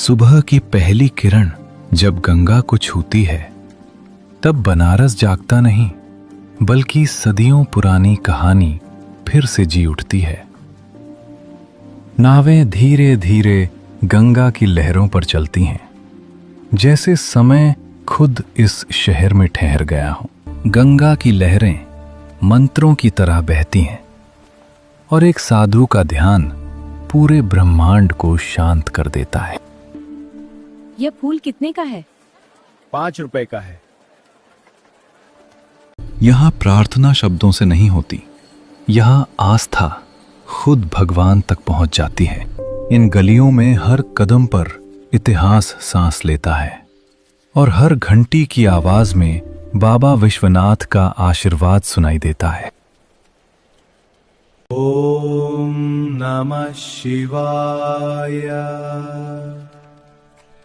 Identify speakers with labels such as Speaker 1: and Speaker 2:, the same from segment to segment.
Speaker 1: सुबह की पहली किरण जब गंगा को छूती है, तब बनारस जागता नहीं, बल्कि सदियों पुरानी कहानी फिर से जी उठती है। नावें धीरे धीरे गंगा की लहरों पर चलती हैं, जैसे समय खुद इस शहर में ठहर गया हो। गंगा की लहरें मंत्रों की तरह बहती हैं और एक साधु का ध्यान पूरे ब्रह्मांड को शांत कर देता है।
Speaker 2: यह फूल कितने का है?
Speaker 3: 5 रुपए का है।
Speaker 1: यहां प्रार्थना शब्दों से नहीं होती, यहां आस्था खुद भगवान तक पहुंच जाती है। इन गलियों में हर कदम पर इतिहास सांस लेता है और हर घंटी की आवाज में बाबा विश्वनाथ का आशीर्वाद सुनाई देता है।
Speaker 3: ओम नमः शिवाय।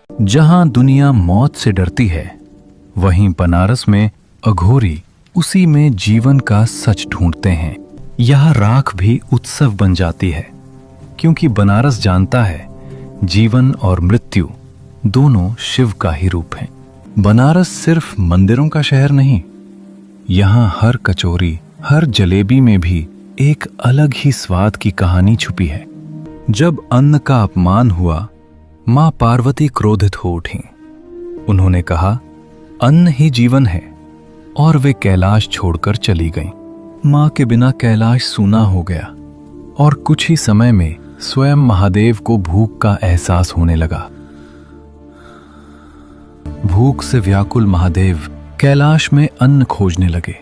Speaker 1: जहां दुनिया मौत से डरती है, वहीं बनारस में अघोरी उसी में जीवन का सच ढूंढते हैं। यह राख भी उत्सव बन जाती है, क्योंकि बनारस जानता है जीवन और मृत्यु दोनों शिव का ही रूप हैं। बनारस सिर्फ मंदिरों का शहर नहीं, यहां हर कचौरी, हर जलेबी में भी एक अलग ही स्वाद की कहानी छुपी है। जब अन्न का अपमान हुआ, मां पार्वती क्रोधित हो उठी। उन्होंने कहा, अन्न ही जीवन है, और वे कैलाश छोड़कर चली गईं। मां के बिना कैलाश सूना हो गया और कुछ ही समय में स्वयं महादेव को भूख का एहसास होने लगा। भूख से व्याकुल महादेव कैलाश में अन्न खोजने लगे,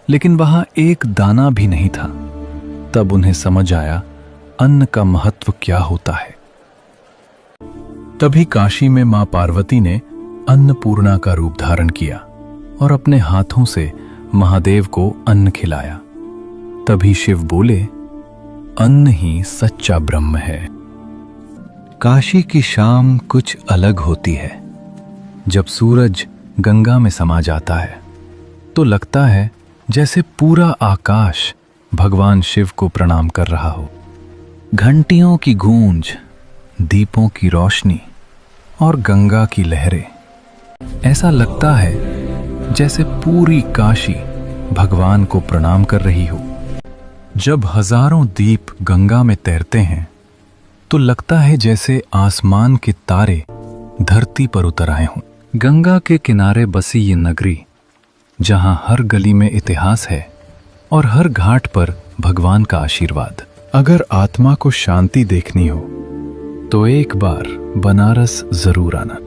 Speaker 1: लेकिन वहां एक दाना भी नहीं था। तब उन्हें समझ आया अन्न का महत्व क्या होता है। तभी काशी में मां पार्वती ने अन्नपूर्णा का रूप धारण किया और अपने हाथों से महादेव को अन्न खिलाया। तभी शिव बोले, अन्न ही सच्चा ब्रह्म है। काशी की शाम कुछ अलग होती है। जब सूरज गंगा में समा जाता है, तो लगता है जैसे पूरा आकाश भगवान शिव को प्रणाम कर रहा हो। घंटियों की गूंज, दीपों की रोशनी और गंगा की लहरें, ऐसा लगता है जैसे पूरी काशी भगवान को प्रणाम कर रही हो। जब हजारों दीप गंगा में तैरते हैं, तो लगता है जैसे आसमान के तारे धरती पर उतर आए हों। गंगा के किनारे बसी ये नगरी, जहां हर गली में इतिहास है और हर घाट पर भगवान का आशीर्वाद। अगर आत्मा को शांति देखनी हो, तो एक बार बनारस जरूर आना।